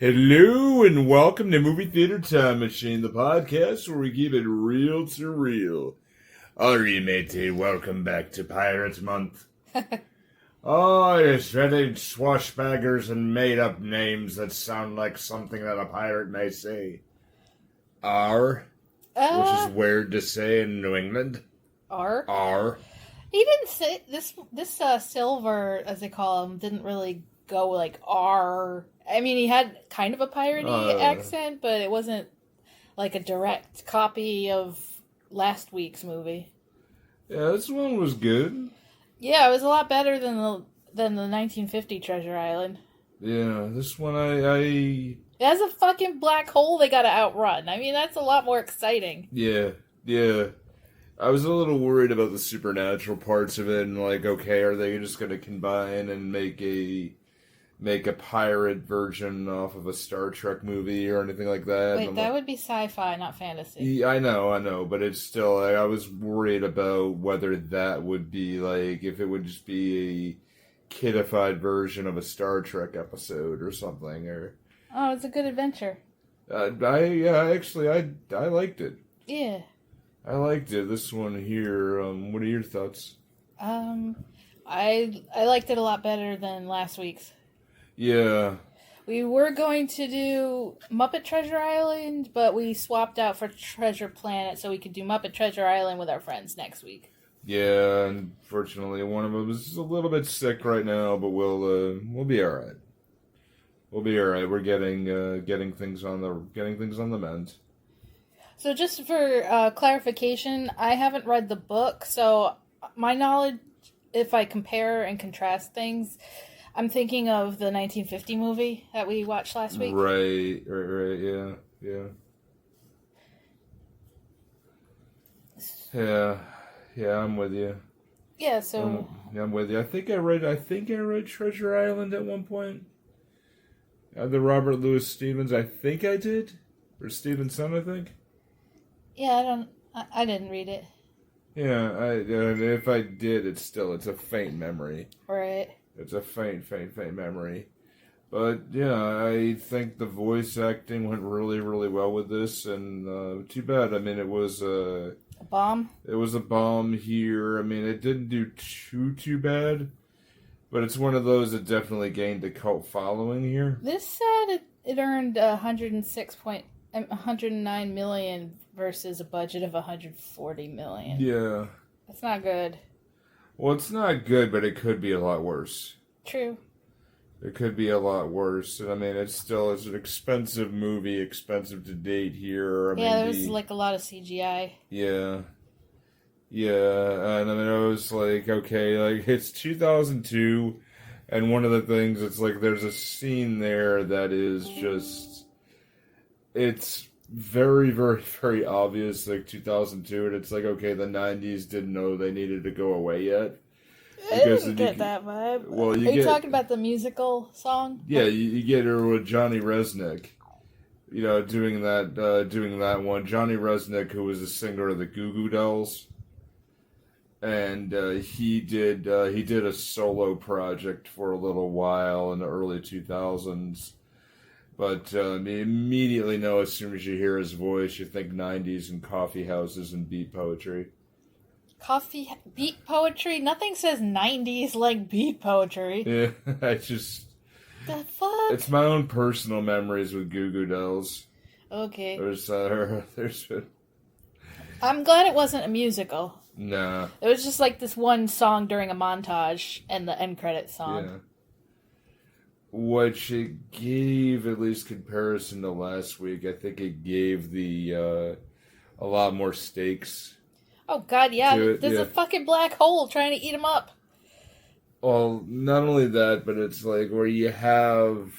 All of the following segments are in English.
Hello and welcome to Movie Theater Time Machine, the podcast where we keep it real to real. Alright, matey, welcome back to Pirate Month. Oh, yes, ready swashbaggers and made-up names that sound like something that a pirate may say. R, which is weird to say in New England. R? R. He didn't say this Silver, as they call him, didn't really go like R. I mean, he had kind of a piratey accent, but it wasn't like a direct copy of last week's movie. Yeah, this one was good. Yeah, it was a lot better than the 1950 Treasure Island. Yeah, this one I It has a fucking black hole they gotta outrun. I mean, that's a lot more exciting. Yeah. I was a little worried about the supernatural parts of it, and like, okay, are they just going to combine and make a pirate version off of a Star Trek movie or anything like that? Wait, that would be sci-fi, not fantasy. Yeah, I know, but it's still, I was worried about whether that would be like, if it would just be a kidified version of a Star Trek episode or something, or... Oh, it's a good adventure. I liked it. Yeah. I liked it. This one here, what are your thoughts? I liked it a lot better than last week's. Yeah. We were going to do Muppet Treasure Island, but we swapped out for Treasure Planet so we could do Muppet Treasure Island with our friends next week. Yeah, unfortunately, one of them is a little bit sick right now, but we'll be all right. We'll be all right. We're getting things on the mend. So just for clarification, I haven't read the book, so my knowledge, if I compare and contrast things, I'm thinking of the 1950 movie that we watched last week. Right, yeah. Yeah, I'm with you. Yeah, so... I'm with you. I think I read Treasure Island at one point. The Robert Louis Stevens, I think I did. Or Stevenson, I think. Yeah, I didn't read it. Yeah, if I did, it's a faint memory. Right. It's a faint memory. But, yeah, I think the voice acting went really, really well with this, and too bad. I mean, it was a bomb? It was a bomb here. I mean, it didn't do too bad, but it's one of those that definitely gained a cult following here. This said it earned 109 million versus a budget of 140 million. Yeah. That's not good. Well, it's not good, but it could be a lot worse. True. It could be a lot worse. And I mean, it's an expensive movie, expensive to date here. There was like a lot of CGI. Yeah. And I mean, I was like, okay, like it's 2002, and one of the things, it's like there's a scene there that is just, it's very, very, very obvious, like 2002, and it's like, okay, the 90s didn't know they needed to go away yet. I didn't get that vibe. Well, Are you talking about the musical song? Yeah, you get her with Johnny Resnick, doing that one. Johnny Resnick, who was a singer of the Goo Goo Dolls, and he did a solo project for a little while in the early 2000s. But you immediately know, as soon as you hear his voice, you think 90s and coffee houses and beat poetry. Beat poetry? Nothing says 90s like beat poetry. Yeah, I just... The fuck? It's my own personal memories with Goo Goo Dolls. Okay. There's I'm glad it wasn't a musical. Nah. It was just like this one song during a montage and the end credit song. Yeah. Which it gave, at least comparison to last week, I think it gave a lot more stakes. Oh god, yeah. There's a fucking black hole trying to eat him up. Well, not only that, but it's like where you have...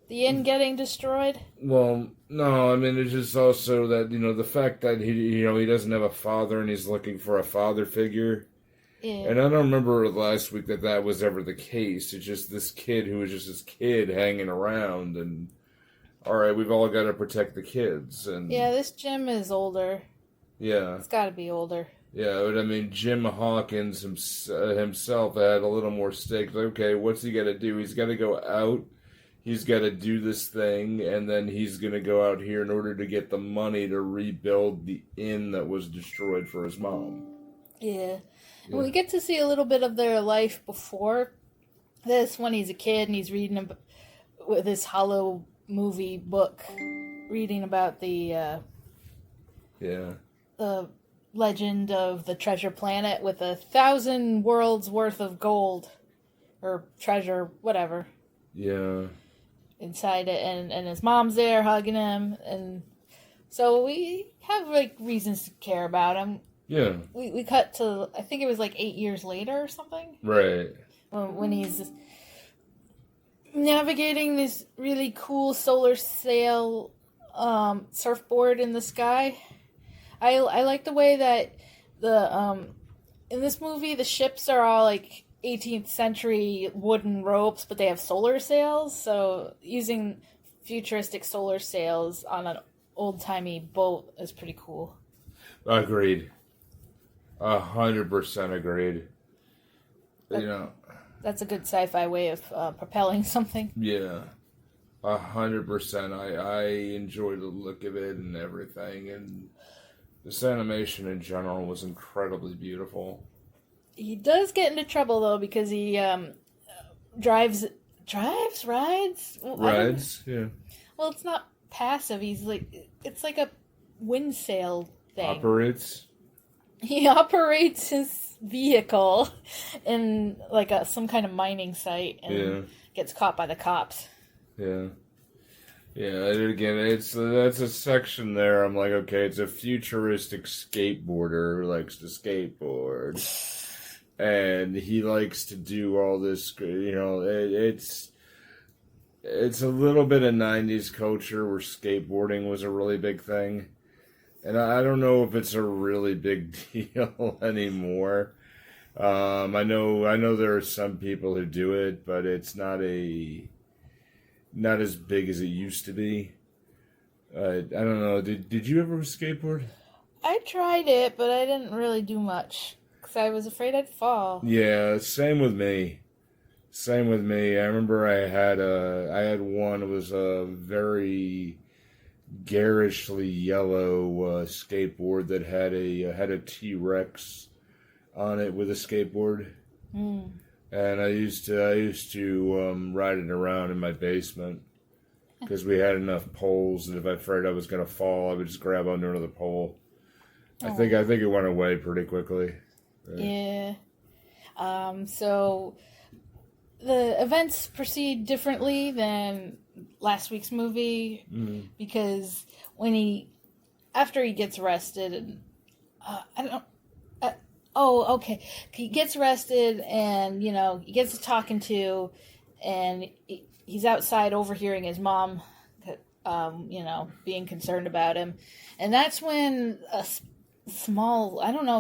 The inn getting destroyed? Well, no, I mean, it's just also that, the fact that he doesn't have a father and he's looking for a father figure. Yeah. And I don't remember last week that was ever the case. It's just this kid who was just this kid hanging around, and alright, we've all got to protect the kids. And yeah, this Jim is older. Yeah. It's got to be older. Yeah, but I mean, Jim Hawkins himself had a little more stake. Okay, what's he got to do? He's got to go out. he's got to do this thing, and then he's going to go out here in order to get the money to rebuild the inn that was destroyed for his mom. Yeah. And we get to see a little bit of their life before this, when he's a kid and he's reading with this Hollow movie book, reading about the legend of the treasure planet with 1,000 worlds worth of gold or treasure, whatever. Yeah. Inside it, and his mom's there hugging him, and so we have like reasons to care about him. Yeah. We cut to, I think it was like 8 years later or something. Right. When he's navigating this really cool solar sail surfboard in the sky. I like the way that in this movie the ships are all like 18th century wooden ropes, but they have solar sails. So using futuristic solar sails on an old-timey boat is pretty cool. Agreed. 100% agreed. That's a good sci-fi way of propelling something. Yeah. 100%. I enjoy the look of it and everything, and this animation in general was incredibly beautiful. He does get into trouble though because he rides. Rides, yeah. Well, it's not passive. It's like a wind sail thing. Operates. He operates his vehicle in like some kind of mining site and gets caught by the cops. Yeah. Yeah, and again, that's a section there. I'm like, okay, it's a futuristic skateboarder who likes to skateboard. And he likes to do all this, it's a little bit of 90s culture where skateboarding was a really big thing. And I don't know if it's a really big deal anymore. I know there are some people who do it, but it's not as big as it used to be. I don't know. Did you ever skateboard? I tried it, but I didn't really do much because I was afraid I'd fall. Yeah, same with me. I remember I had one. It was a very garishly yellow skateboard that had a T-Rex on it with a skateboard. Mm. And I used to ride it around in my basement because we had enough poles that if I feared I was going to fall, I would just grab onto another pole. I think it went away pretty quickly. Yeah. So the events proceed differently than last week's movie because after he gets arrested, and he gets arrested and he gets talking to, and he's outside overhearing his mom, being concerned about him, and that's when a small, I don't know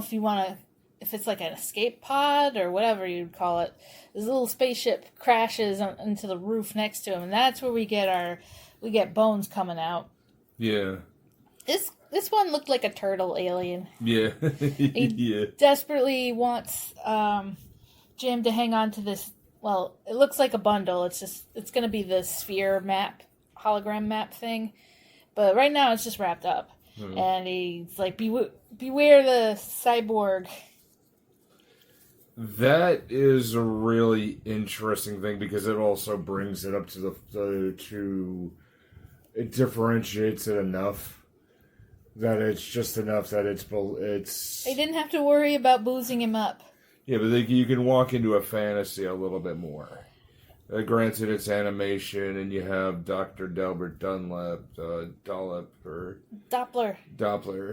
if it's like an escape pod or whatever you'd call it, this little spaceship crashes into the roof next to him, and that's where we get Bones coming out. Yeah. This one looked like a turtle alien. Yeah. He desperately wants Jim to hang on to this. Well, it looks like a bundle. It's going to be the sphere map, hologram map thing. But right now it's just wrapped up. And he's like, beware the cyborg. That is a really interesting thing because it also brings it up to it differentiates it enough that it's just enough that it's. They didn't have to worry about boozing him up. Yeah, but you can walk into a fantasy a little bit more. Granted, it's animation, and you have Dr. Delbert Doppler,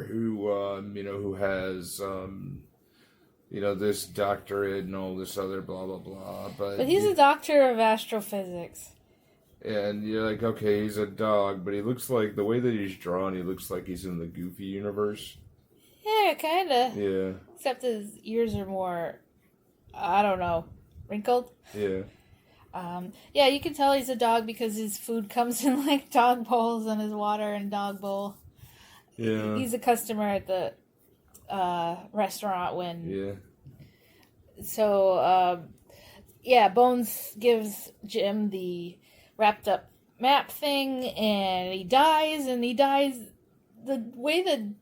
who has, this doctorate and all this other blah, blah, blah. But he's a doctor of astrophysics. And you're like, okay, he's a dog, but he looks like, the way that he's drawn, he looks like he's in the Goofy universe. Yeah, kind of. Yeah. Except his ears are more, I don't know, wrinkled. Yeah. Yeah, you can tell he's a dog because his food comes in like dog bowls and his water in dog bowl. Yeah. He's a customer at the restaurant when... Yeah. So, Bones gives Jim the wrapped up map thing, and he dies, the way the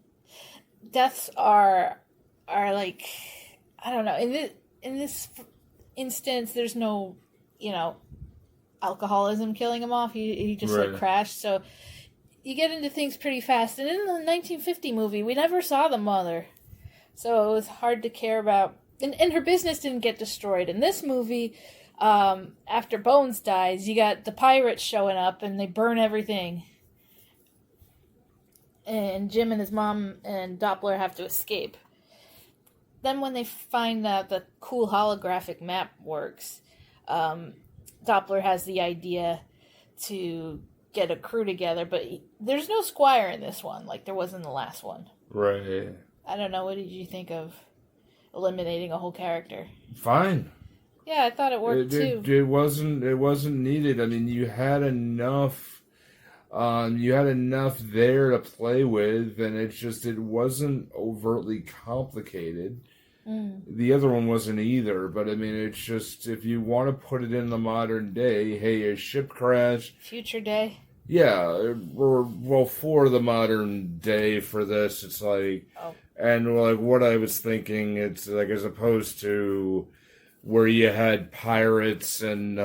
deaths are like, I don't know, in this instance there's no, alcoholism killing him off. He just Right. like crashed. So you get into things pretty fast. And in the 1950 movie, we never saw the mother, so it was hard to care about. And her business didn't get destroyed. In this movie, after Bones dies, you got the pirates showing up and they burn everything. And Jim and his mom and Doppler have to escape. Then when they find out the cool holographic map works, Doppler has the idea to get a crew together, but there's no Squire in this one, like there was in the last one. Right. I don't know, what did you think of eliminating a whole character? Fine. Yeah, I thought it worked too. It wasn't needed. I mean, you had enough there to play with, and it wasn't overtly complicated. The other one wasn't either, but I mean, it's just, if you want to put it in the modern day, hey, a ship crash. Future day. Yeah, well, for the modern day for this, it's like, and like what I was thinking, it's like, as opposed to where you had pirates and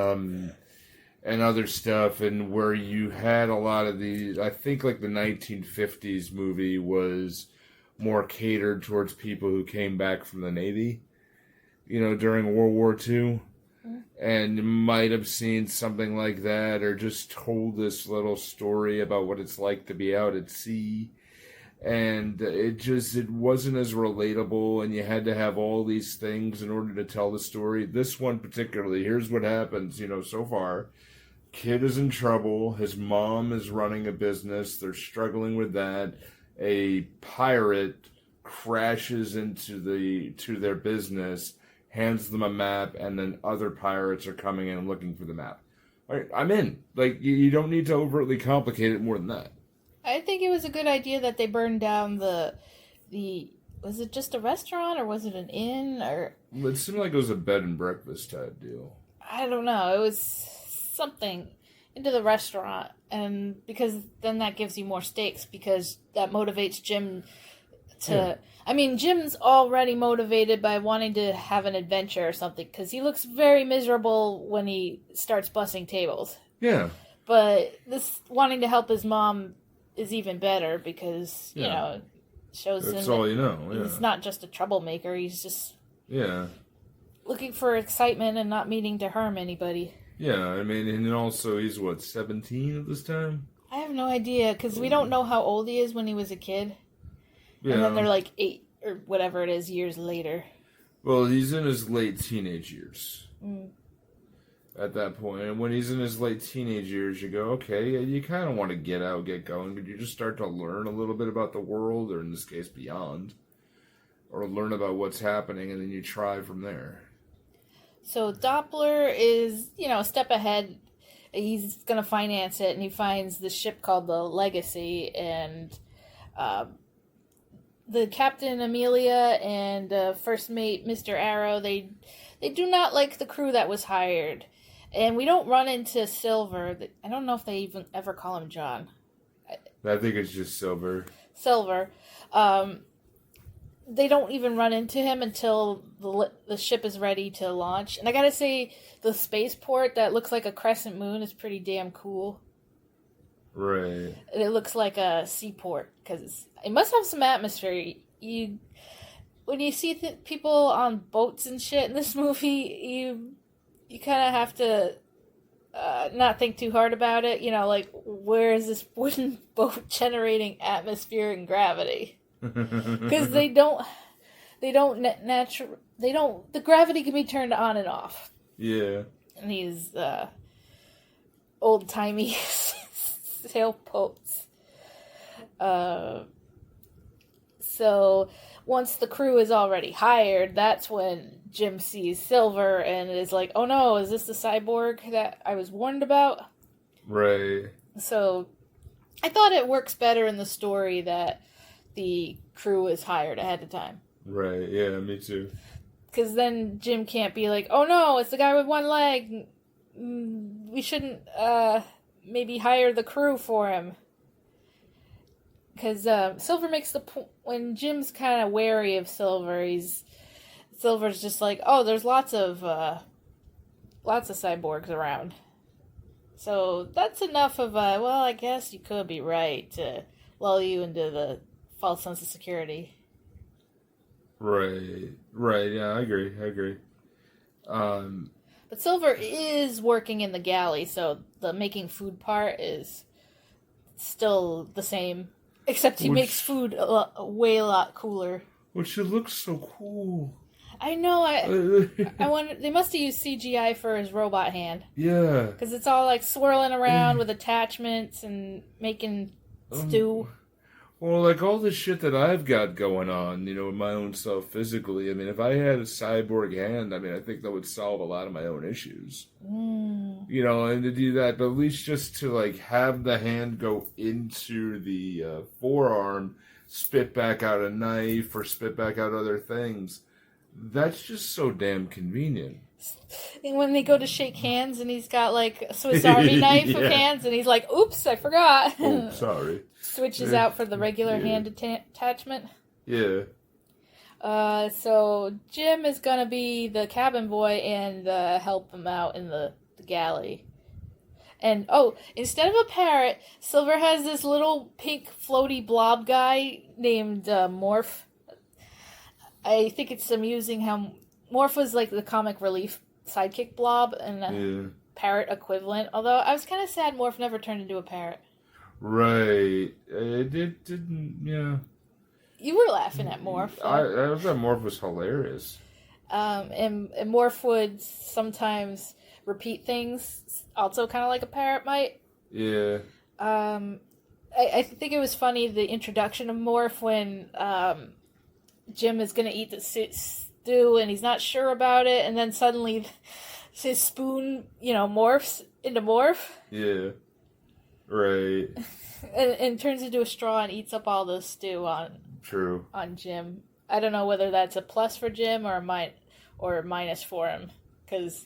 other stuff, and where you had a lot of these, I think like the 1950s movie was more catered towards people who came back from the Navy, during World War II, and might have seen something like that, or just told this little story about what it's like to be out at sea. And it wasn't as relatable, and you had to have all these things in order to tell the story. This one particularly, here's what happens, so far. Kid is in trouble. His mom is running a business. They're struggling with that. A pirate crashes into their business, hands them a map, and then other pirates are coming in looking for the map. All right, I'm in. Like, you don't need to overtly complicate it more than that. I think it was a good idea that they burned down the was it just a restaurant, or was it an inn, or It seemed like it was a bed and breakfast type deal. I don't know. It was something into the restaurant, and because then that gives you more stakes, because that motivates Jim to. Yeah. I mean, Jim's already motivated by wanting to have an adventure or something, because he looks very miserable when he starts bussing tables. Yeah. But this wanting to help his mom is even better, because shows that's him all you know. Yeah. He's not just a troublemaker. He's just looking for excitement and not meaning to harm anybody. Yeah, I mean, and also he's 17 at this time? I have no idea, because we don't know how old he is when he was a kid. Yeah. And then they're like 8 or whatever it is years later. Well, he's in his late teenage years. At that point. And when he's in his late teenage years, you go, okay, you kind of want to get out, get going, but you just start to learn a little bit about the world, or in this case, beyond. Or learn about what's happening, and then you try from there. So Doppler is, a step ahead. He's going to finance it, and he finds this ship called the Legacy, and the Captain Amelia and first mate Mr. Arrow, they do not like the crew that was hired. And we don't run into Silver. I don't know if they even ever call him John. I think it's just Silver. They don't even run into him until the ship is ready to launch. And I gotta say, the spaceport that looks like a crescent moon is pretty damn cool. Right. And it looks like a seaport, because it must have some atmosphere. When you see people on boats and shit in this movie, you kind of have to not think too hard about it. Like, where is this wooden boat generating atmosphere and gravity? Because the gravity can be turned on and off. Yeah. And these old-timey sailboats. So once the crew is already hired, that's when Jim sees Silver and is like, oh no, is this the cyborg that I was warned about? Right. So I thought it works better in the story that the crew is hired ahead of time. Right, yeah, me too. Because then Jim can't be like, oh no, it's the guy with one leg. we shouldn't maybe hire the crew for him. Because Silver makes the point, when Jim's kind of wary of Silver, Silver's just like, oh, there's lots of cyborgs around. So that's enough of a, well, I guess you could be right to lull you into the false sense of security. Right. Yeah, I agree. But Silver is working in the galley, so the making food part is still the same. Except he makes food a lot cooler. Which it looks so cool. I know. I wonder. They must have used CGI for his robot hand. Yeah. Because it's all like swirling around with attachments and making stew. Well, like all the shit that I've got going on, with my own self physically. I mean, if I had a cyborg hand, I mean, I think that would solve a lot of my own issues. And to do that, but at least just to like have the hand go into the forearm, spit back out a knife or spit back out other things. That's just so damn convenient. And when they go to shake hands and he's got like a Swiss Army knife of hands and he's like, oops, I forgot. Oh, sorry. Switches out for the regular hand attachment. Yeah. So Jim is going to be the cabin boy and help him out in the galley. And, instead of a parrot, Silver has this little pink floaty blob guy named Morph. I think it's amusing how Morph was like the comic relief sidekick blob and parrot equivalent. Although I was kind of sad Morph never turned into a parrot. Right. It didn't, yeah. You were laughing at Morph. I thought Morph was hilarious. And Morph would sometimes repeat things, also kind of like a parrot might. Yeah. I think it was funny, the introduction of Morph when Jim is going to eat the stew and he's not sure about it, and then suddenly his spoon, morphs into Morph. Yeah. Right. and turns into a straw and eats up all the stew on Jim. I don't know whether that's a plus for Jim or a minus for him, because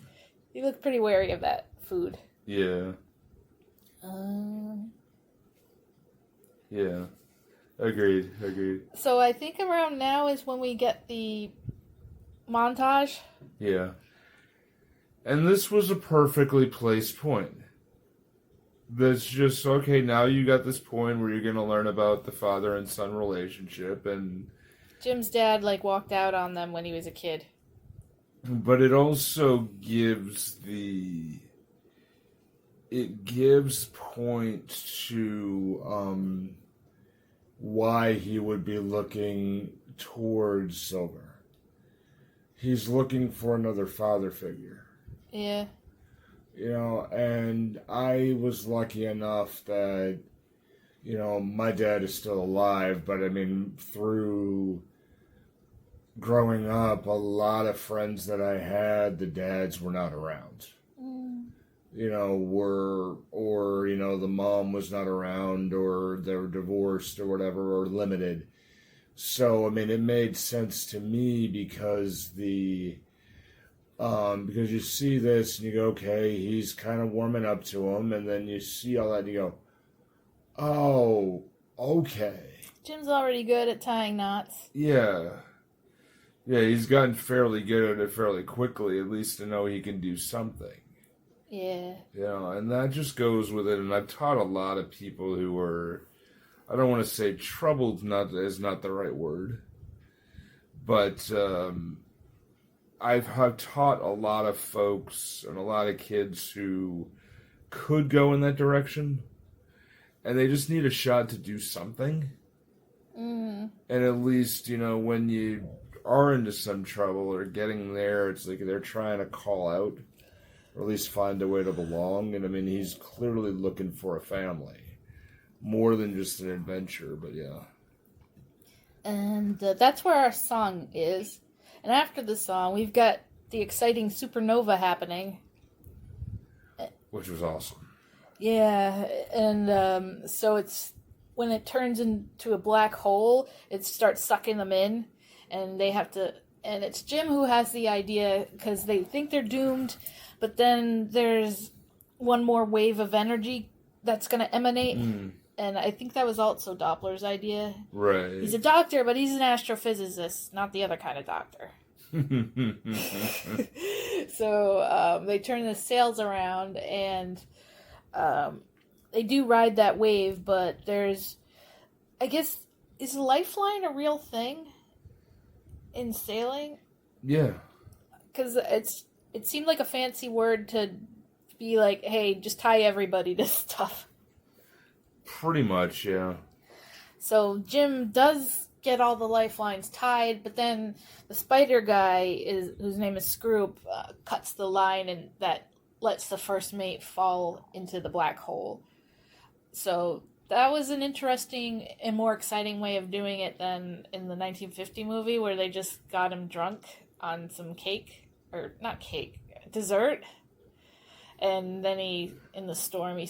he looked pretty wary of that food. Yeah. Yeah. Agreed. So I think around now is when we get the montage. Yeah. And this was a perfectly placed point. That's just, okay, now you got this point where you're going to learn about the father and son relationship, and Jim's dad, walked out on them when he was a kid. But it also gives point to why he would be looking towards Silver. He's looking for another father figure. Yeah. And I was lucky enough that, my dad is still alive, but I mean, through growing up, a lot of friends that I had, the dads were not around. The mom was not around, or they were divorced or whatever, or limited. So, I mean, it made sense to me because because you see this and you go, okay, he's kind of warming up to him, and then you see all that and you go, oh, okay. Jim's already good at tying knots. Yeah. Yeah, he's gotten fairly good at it fairly quickly, at least to know he can do something. Yeah. And that just goes with it. And I've taught a lot of people who are, I don't want to say troubled, is not the right word, but I've taught a lot of folks and a lot of kids who could go in that direction, and they just need a shot to do something. And at least, when you are into some trouble or getting there, it's like they're trying to call out, or at least find a way to belong. And I mean, he's clearly looking for a family, more than just an adventure, but yeah. And that's where our song is. And after the song, we've got the exciting supernova happening. Which was awesome. Yeah, and so it's when it turns into a black hole, it starts sucking them in, and they have to and it's Jim who has the idea because they think they're doomed, but then there's one more wave of energy that's going to emanate. And I think that was also Doppler's idea. Right. He's a doctor, but he's an astrophysicist, not the other kind of doctor. So they turn the sails around, and they do ride that wave, but there's, I guess, is lifeline a real thing in sailing? Yeah. Because it seemed like a fancy word to be like, hey, just tie everybody to stuff. Pretty much, yeah. So Jim does get all the lifelines tied, but then the spider guy, whose name is Scroop, cuts the line, and that lets the first mate fall into the black hole. So that was an interesting and more exciting way of doing it than in the 1950 movie, where they just got him drunk on some cake, or not cake, dessert. And then in the storm, he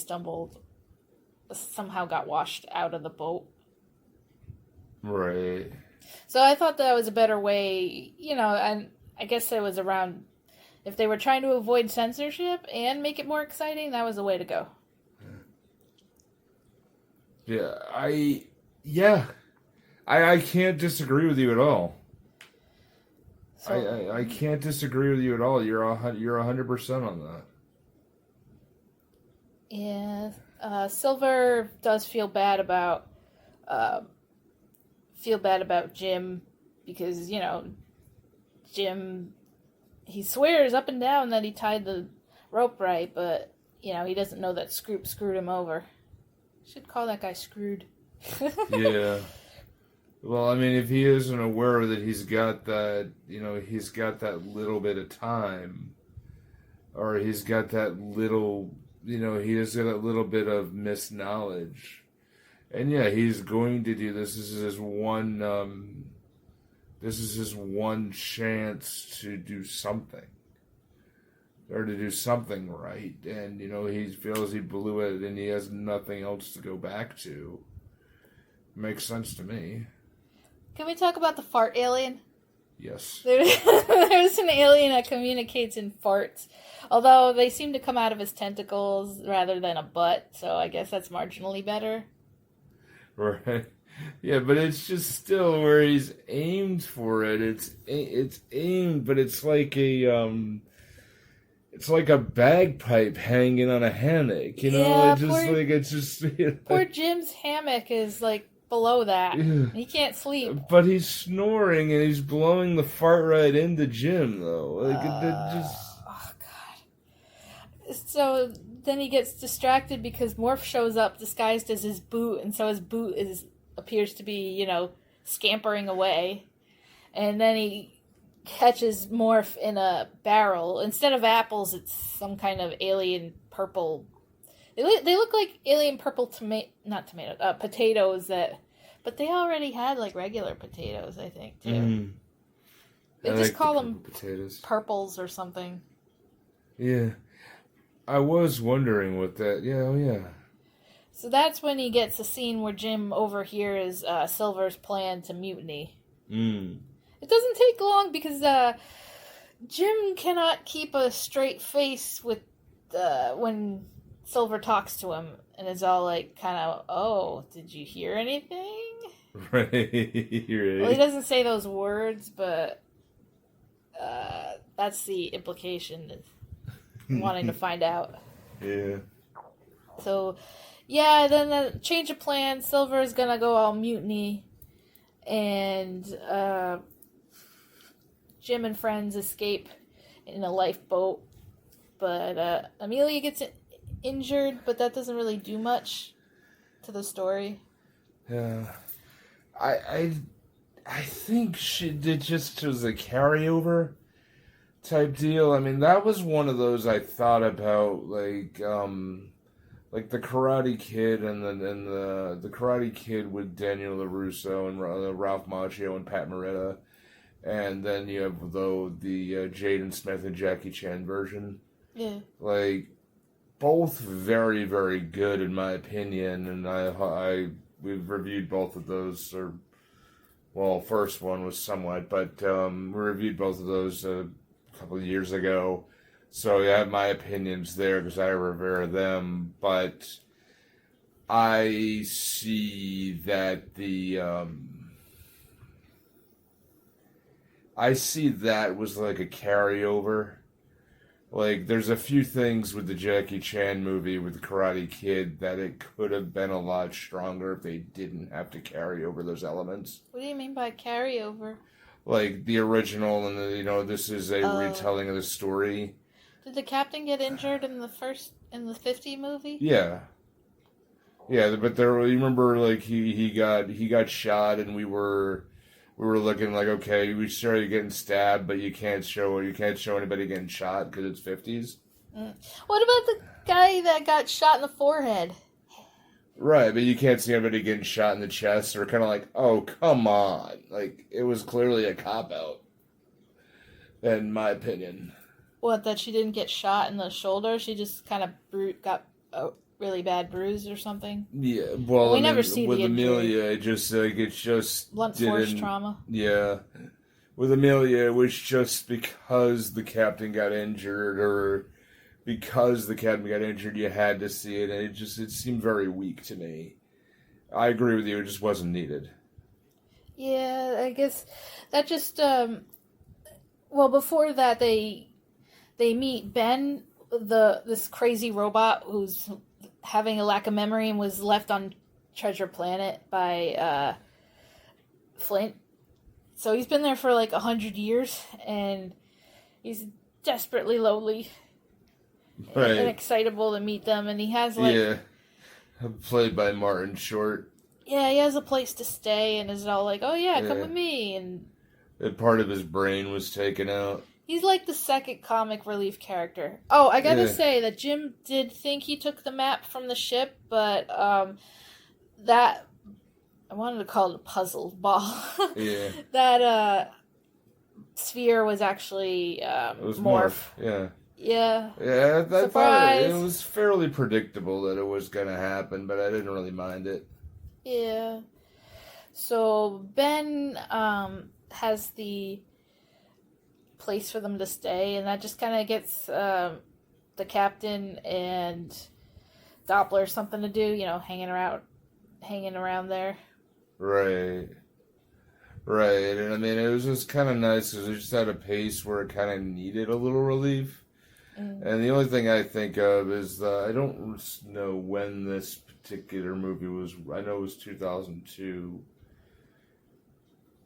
somehow got washed out of the boat. Right. So I thought that was a better way, and I guess it was around, if they were trying to avoid censorship and make it more exciting, that was the way to go. Yeah, I can't disagree with you at all. So, I can't disagree with you at all. You're 100% on that. Yeah, Silver does feel bad about Jim because Jim, he swears up and down that he tied the rope right, but he doesn't know that Scroop screwed him over. Should call that guy Screwed. Yeah. Well, I mean, if he isn't aware that he's got that, he's got that little bit of time, or he's got that little, he has got that little bit of misknowledge, and yeah, he's going to do this. This is his one chance to do something, or to do something right, and he feels he blew it, and he has nothing else to go back to. Makes sense to me. Can we talk about the fart alien? Yes. There's an alien that communicates in farts. Although they seem to come out of his tentacles rather than a butt, so I guess that's marginally better. Right. Yeah, but it's just still where he's aimed for it. It's aimed, but it's like a bagpipe hanging on a hammock. Yeah, Poor Jim's hammock is like below that. Yeah. He can't sleep. But he's snoring and he's blowing the fart right into Jim, though. Oh, God. So then he gets distracted because Morph shows up disguised as his boot, and so his boot appears to be, scampering away. And then he catches Morph in a barrel. Instead of apples, it's some kind of alien purple. They look like alien purple potatoes but they already had like regular potatoes, I think, too. Mm. They just call them potatoes. Purples or something. Yeah. I was wondering what that, yeah. So that's when he gets a scene where Jim overhears Silver's plan to mutiny. Mm. It doesn't take long because Jim cannot keep a straight face with when Silver talks to him, and is all like, kind of, oh, did you hear anything? Right. Well, he doesn't say those words, but that's the implication, wanting to find out. Yeah. So, yeah, then the change of plan, Silver is gonna go all mutiny, and Jim and friends escape in a lifeboat, but Amelia gets injured, but that doesn't really do much to the story. Yeah. I think she did just as a carryover type deal. I mean, that was one of those I thought about, like the Karate Kid and the Karate Kid with Daniel LaRusso and Ralph Macchio and Pat Morita, and then you have the Jaden Smith and Jackie Chan version. Yeah. Like, both very, very good in my opinion, and we've reviewed both of those, or Well, first one was somewhat, but we reviewed both of those a couple of years ago. So I have my opinions there because I revere them. But I see that I see that was like a carryover. Like, there's a few things with the Jackie Chan movie with the Karate Kid that it could have been a lot stronger if they didn't have to carry over those elements. What do you mean by carryover? Like, the original and, this is a retelling of the story. Did the captain get injured in the 50 movie? Yeah. Yeah, but you remember, like, he got shot and we were looking like, okay, we started getting stabbed, but you can't show anybody getting shot because it's 50s. What about the guy that got shot in the forehead? Right, but you can't see anybody getting shot in the chest. Or kind of like, oh, come on. Like, it was clearly a cop-out, in my opinion. What, that she didn't get shot in the shoulder? She just kind of got a really bad bruise or something? Yeah, well, we never see with the Amelia, it's just blunt force trauma. Yeah, with Amelia, it was just because the captain got injured, or because the captain got injured, you had to see it, and it seemed very weak to me. I agree with you; it just wasn't needed. Yeah, I guess that just well, before that they meet Ben, this crazy robot who's having a lack of memory and was left on Treasure Planet by Flint. So he's been there for like 100 years, and he's desperately lonely and excitable to meet them. And he has played by Martin Short. Yeah, he has a place to stay, and is all like, "Oh yeah, come with me." And part of his brain was taken out. He's like the second comic relief character. Oh, I gotta say that Jim did think he took the map from the ship, but that I wanted to call it a puzzle ball. Yeah. That sphere was actually Morph. Yeah. Yeah. Yeah, I Surprise. thought it was fairly predictable that it was going to happen, but I didn't really mind it. Yeah. So Ben has the place for them to stay, and that just kind of gets the captain and Doppler something to do, hanging around there. Right, and I mean, it was just kind of nice because it just had a pace where it kind of needed a little relief. And the only thing I think of is I don't know when this particular movie was. I know it was 2002.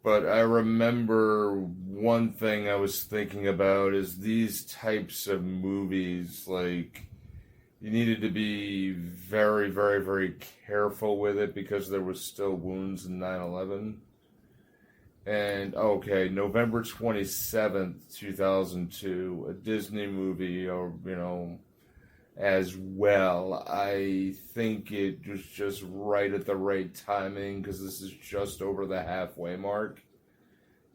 But I remember one thing I was thinking about is these types of movies, like, you needed to be very, very, very careful with it because there was still wounds in 9/11. And, November 27th, 2002, a Disney movie, as well. I think it was just right at the right timing because this is just over the halfway mark.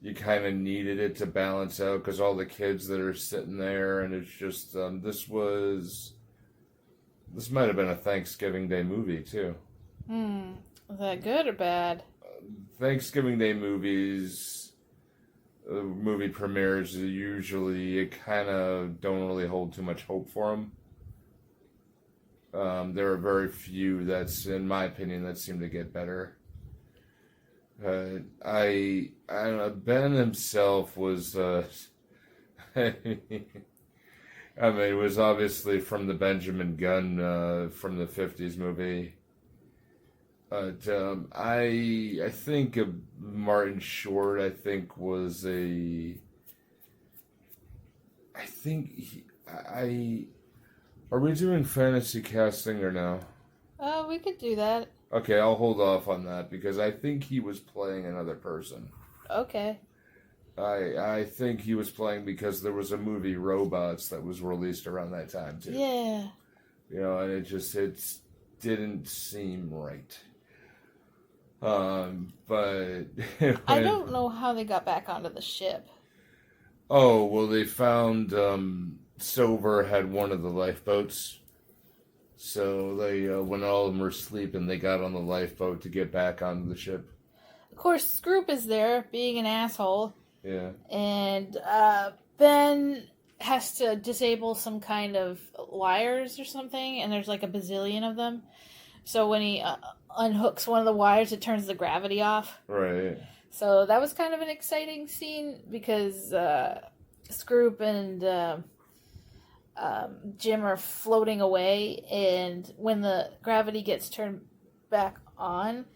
You kind of needed it to balance out because all the kids that are sitting there, and it's just this might have been a Thanksgiving Day movie too. Was that good or bad? Thanksgiving Day movies, movie premieres, usually it kind of don't really hold too much hope for them. There are very few in my opinion, that seem to get better. I don't know, Ben himself was, I mean, it was obviously from the Benjamin Gunn, from the 50s movie. But, I think Martin Short, was are we doing fantasy casting or no? We could do that. Okay, I'll hold off on that because I think he was playing another person. Okay. I think he was playing because there was a movie, Robots, that was released around that time too. Yeah. And it didn't seem right. But I don't know how they got back onto the ship. Oh, well, they found Silver had one of the lifeboats. So they, when all of them were sleeping, they got on the lifeboat to get back onto the ship. course, Scroop is there, being an asshole. Yeah. And Ben has to disable some kind of wires or something, and there's like a bazillion of them. So when he unhooks one of the wires, it turns the gravity off. Right. So that was kind of an exciting scene because Scroop and Jim are floating away, and when the gravity gets turned back on,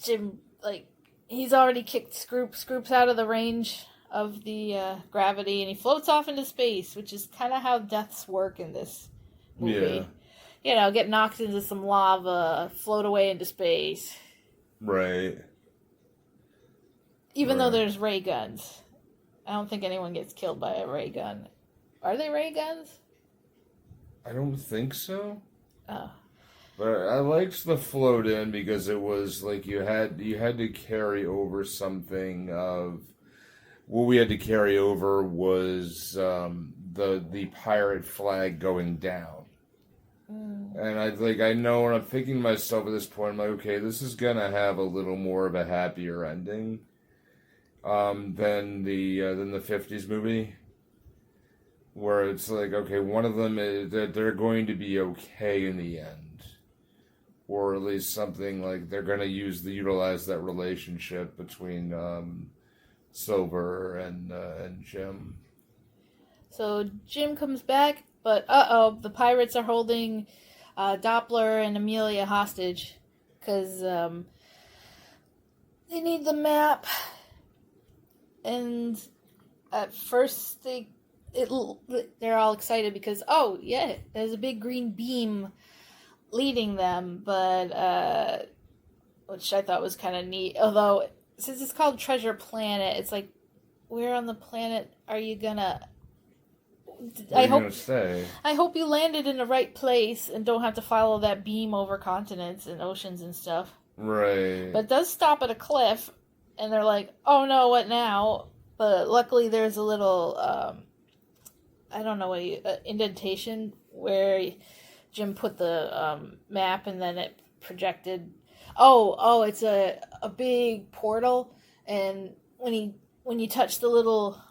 Jim, like, he's already kicked Scroop. Scroop's out of the range of the gravity, and he floats off into space, which is kind of how deaths work in this movie. Yeah. Get knocked into some lava, float away into space. Right. Even though there's ray guns. I don't think anyone gets killed by a ray gun. Are they ray guns? I don't think so. Oh. But I liked the float in because it was like you had to carry over something of what we had to carry over was the pirate flag going down. And I know when I'm thinking to myself at this point, I'm like, okay, this is gonna have a little more of a happier ending than the 50s movie, where it's like, okay, one of them is that they're going to be okay in the end, or at least something like they're gonna utilize that relationship between Silver and Jim. So Jim comes back, but the pirates are holding Doppler and Amelia hostage because they need the map. And at first they're all excited because there's a big green beam leading them, but which I thought was kind of neat. Although since it's called Treasure Planet, it's like, where on the planet are you gonna? What are you gonna say? I hope you landed in the right place and don't have to follow that beam over continents and oceans and stuff. Right. But it does stop at a cliff, and they're like, "Oh no, what now?" But luckily, there's a little, I don't know, indentation where Jim put the map, and then it projected. Oh, it's a big portal, and when you touch the little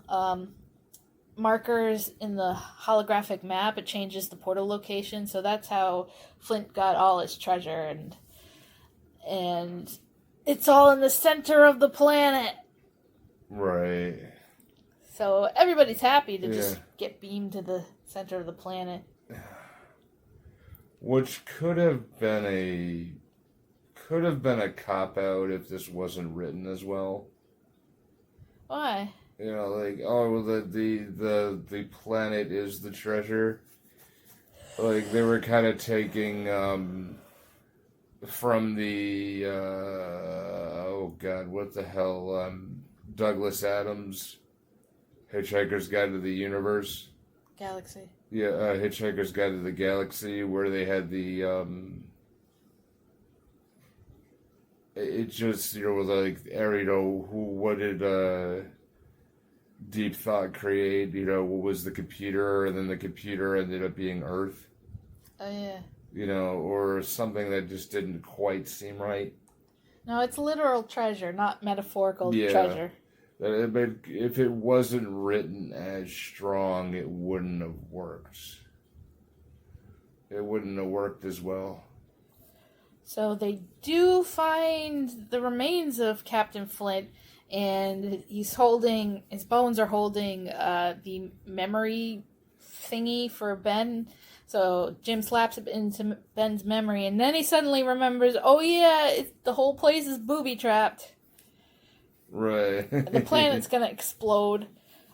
markers in the holographic map, it changes the portal location. So that's how Flint got all his treasure, and it's all in the center of the planet. Right. So everybody's happy to just get beamed to the center of the planet. Which could have been a cop out if this wasn't written as well. Why? The planet is the treasure. Like, they were kind of taking from the what the hell, Douglas Adams, Hitchhiker's Guide to the Universe. Galaxy. Yeah, Hitchhiker's Guide to the Galaxy, where they had the it just, like, what did Deep Thought create? What was the computer, and then the computer ended up being Earth. Oh, yeah. Or something that just didn't quite seem right. No, it's literal treasure, not metaphorical treasure. But if it wasn't written as strong, it wouldn't have worked. It wouldn't have worked as well. So they do find the remains of Captain Flint, and his bones are holding the memory thingy for Ben. So Jim slaps it into Ben's memory, and then he suddenly remembers, oh yeah, the whole place is booby-trapped. Right. And the planet's gonna explode.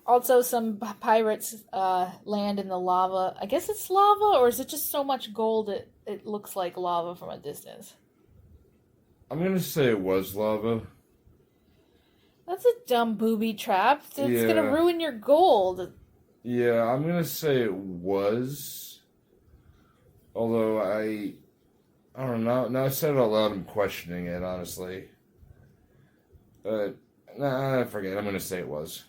Also, some pirates land in the lava. I guess it's lava, or is it just so much gold it looks like lava from a distance? I'm going to say it was lava. That's a dumb booby trap. It's gonna ruin your gold. Yeah, I'm going to say it was. Although I don't know. Now I said it out loud, I'm questioning it, honestly. I forget. I'm going to say it was.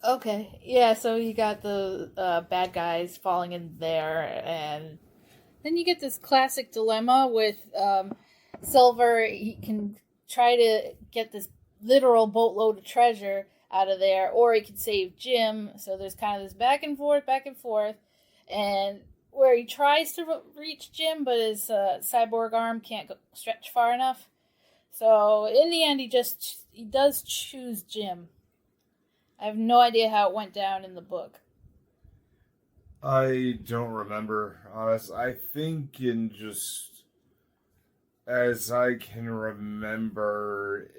Okay. Yeah, so you got the bad guys falling in there, and then you get this classic dilemma with Silver. He can try to get this literal boatload of treasure out of there, or he could save Jim. So there's kind of this back and forth, and where he tries to reach Jim, but his cyborg arm can't stretch far enough. So in the end, he does choose Jim. I have no idea how it went down in the book. I don't remember. Honestly, I think in just as I can remember,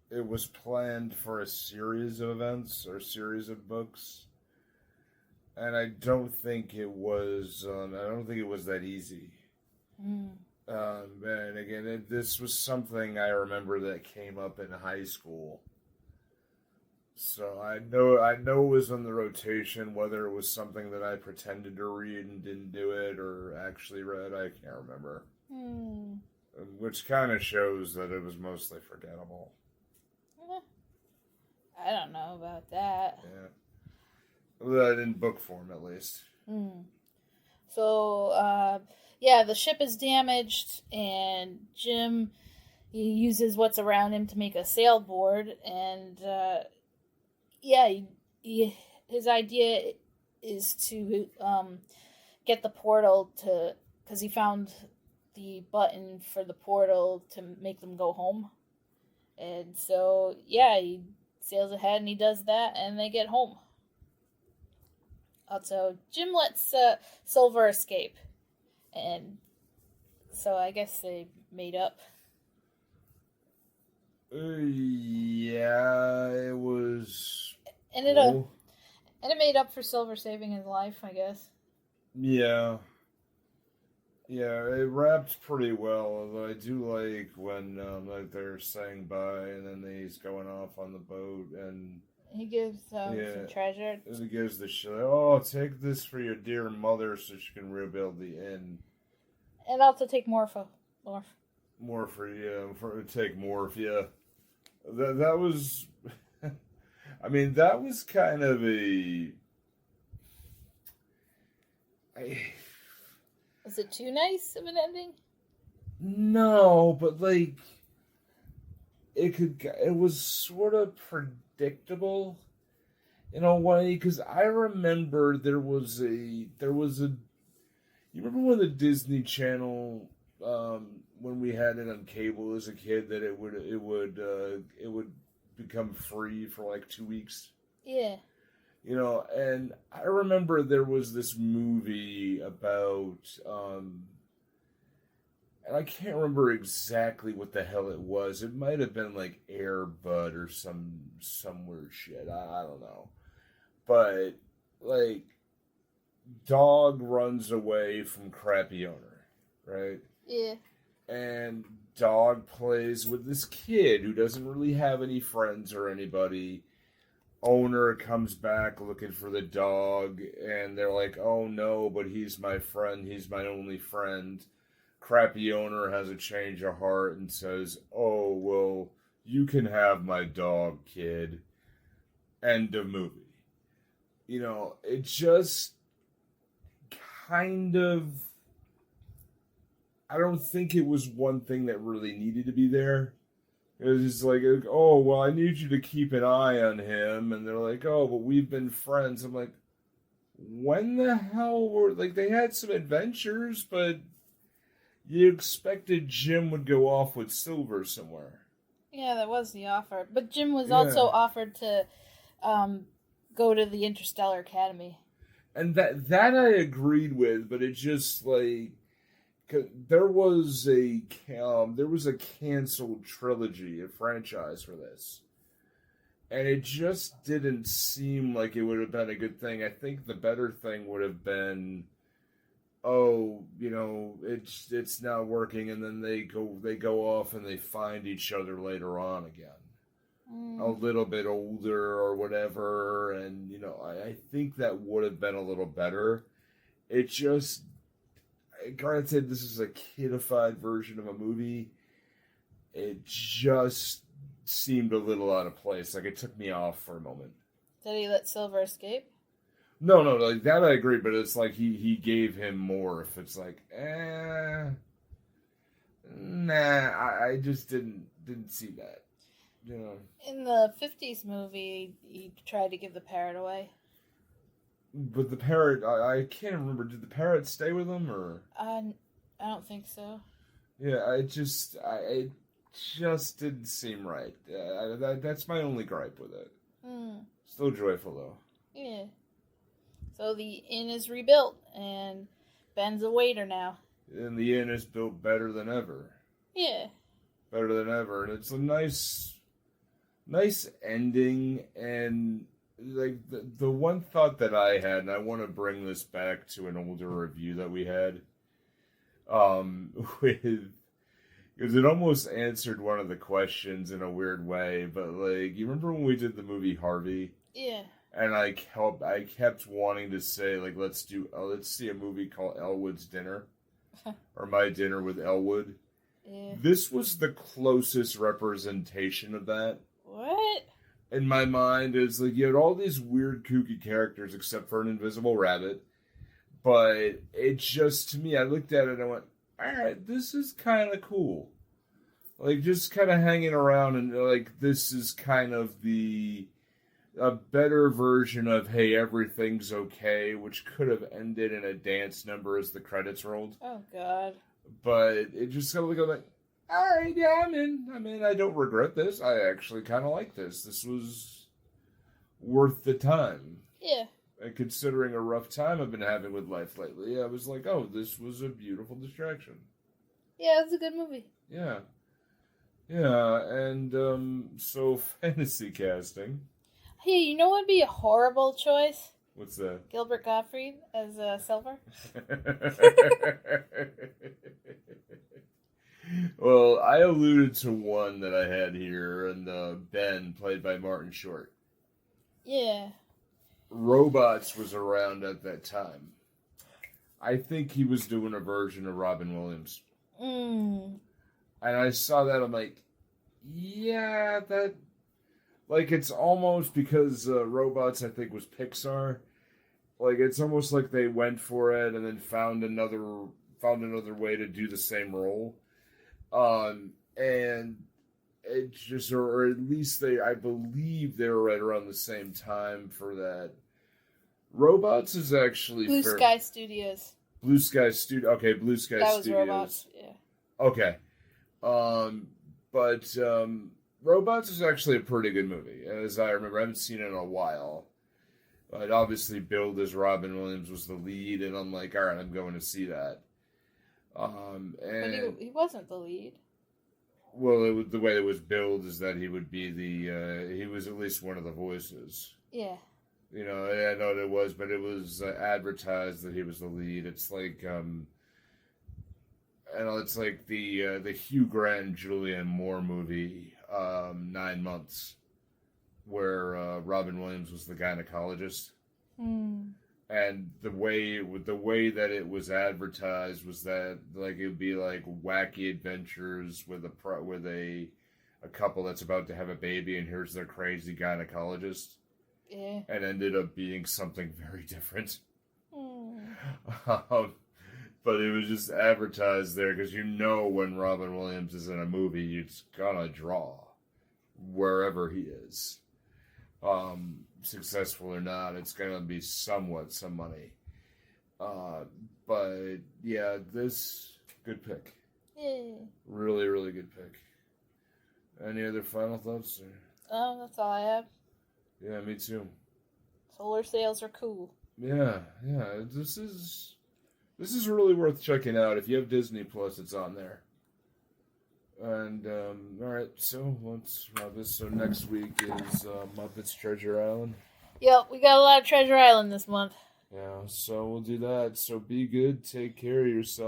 it was planned for a series of events or series of books, and I don't think it was. I don't think it was that easy. And again, this was something I remember that came up in high school. So I know it was on the rotation. Whether it was something that I pretended to read and didn't do it, or actually read, I can't remember. Which kind of shows that it was mostly forgettable. I don't know about that. Yeah, well, in book form at least. So, yeah, the ship is damaged, and Jim, he uses what's around him to make a sailboard, and his idea is to get the portal to, because he found the button for the portal to make them go home. And so, yeah, he sails ahead and he does that, and they get home. Also, Jim lets Silver escape. And so I guess they made up. Yeah, it was. And it made up for Silver saving his life, I guess. Yeah. Yeah, it wrapped pretty well. Although I do like when like they're saying bye, and then he's going off on the boat, and he gives some treasure. And he gives the shit. Oh, take this for your dear mother, so she can rebuild the inn. And also take Morph. Take Morph. Yeah, that was. I mean, that was kind of a. Was it too nice of an ending? No, but like, it was sort of predictable in a way, because I remember there was a. You remember when the Disney Channel, when we had it on cable as a kid, that it would become free for like 2 weeks? Yeah. You know, and I remember there was this movie about, and I can't remember exactly what the hell it was. It might have been like Air Bud or some weird shit. I don't know. But, like, dog runs away from crappy owner, right? Yeah. And dog plays with this kid who doesn't really have any friends or anybody. Owner comes back looking for the dog, and they're like, oh no, but he's my friend, he's my only friend. Crappy owner has a change of heart and says, oh, well, you can have my dog, kid. End of movie. You know, it just kind of, I don't think it was one thing that really needed to be there. It was just like, oh, well, I need you to keep an eye on him. And they're like, oh, but we've been friends. I'm like, when the hell were, like, they had some adventures, but you expected Jim would go off with Silver somewhere. Yeah, that was the offer. But Jim was also offered to go to the Interstellar Academy. And that I agreed with, but it just, like, there was a canceled trilogy, a franchise for this, and it just didn't seem like it would have been a good thing. I think the better thing would have been, oh, you know, it's not working, and then they go off and they find each other later on again, a little bit older or whatever, and you know, I think that would have been a little better. It just. Granted, this is a kidified version of a movie. It just seemed a little out of place. Like, it took me off for a moment. Did he let Silver escape? No, like that I agree, but it's like he gave him more. If it's like, Nah, I just didn't see that. You know. In the 50s movie, he tried to give the parrot away. But the parrot, I can't remember. Did the parrot stay with him, or? I don't think so. Yeah, it just didn't seem right. That's my only gripe with it. Still joyful though. Yeah. So the inn is rebuilt, and Ben's a waiter now. And the inn is built better than ever. Yeah. Better than ever, and it's a nice ending. And like the one thought that I had, and I want to bring this back to an older review that we had, with. Because it almost answered one of the questions in a weird way, but like, you remember when we did the movie Harvey? Yeah. And I kept wanting to say, like, let's see a movie called Elwood's Dinner, or My Dinner with Elwood. Yeah. This was the closest representation of that. What? In my mind, is like, you had all these weird, kooky characters, except for an invisible rabbit. But it just, to me, I looked at it and I went, alright, this is kind of cool. Like, just kind of hanging around, and like, this is kind of a better version of Hey, Everything's Okay, which could have ended in a dance number as the credits rolled. Oh, God. But it just kind of like, alright, yeah, I'm in. I don't regret this. I actually kind of like this. This was worth the time. Yeah. And considering a rough time I've been having with life lately, I was like, oh, this was a beautiful distraction. Yeah, it's a good movie. Yeah. Yeah, and, so, fantasy casting. Hey, you know what would be a horrible choice? What's that? Gilbert Gottfried as Silver. Well, I alluded to one that I had here, and Ben, played by Martin Short. Yeah. Robots was around at that time. I think he was doing a version of Robin Williams. And I saw that, I'm like, yeah, that... Like, it's almost because Robots, I think, was Pixar. Like, it's almost like they went for it and then found another way to do the same role. And it just, or at least I believe they were right around the same time for that. Robots is actually Blue Sky Studios. Blue Sky Studio. Okay, Blue Sky That was Studios. Robots. Yeah. Okay. But Robots is actually a pretty good movie, as I remember. I haven't seen it in a while. But obviously, billed as Robin Williams was the lead, and I'm like, all right, I'm going to see that. And But he wasn't the lead. Well, the way it was billed is that he would be he was at least one of the voices. Yeah. You know, I know it was, but it was advertised that he was the lead. It's like, it's like the Hugh Grant and Julianne Moore movie, 9 Months, where Robin Williams was the gynecologist. And the way that it was advertised was that like it would be like wacky adventures with a couple that's about to have a baby, and here's their crazy gynecologist. Yeah. And ended up being something very different. But it was just advertised there because when Robin Williams is in a movie, it's gonna draw wherever he is. Successful or not, it's gonna be somewhat some money. But yeah, this good pick. Yeah. Really, really good pick. Any other final thoughts? Oh, that's all I have. Yeah, me too. Solar sails are cool. Yeah. This is really worth checking out. If you have Disney Plus, it's on there. And, alright, so let's wrap this. So next week is Muppets Treasure Island. Yep, we got a lot of Treasure Island this month. Yeah, so we'll do that. So be good, take care of yourself.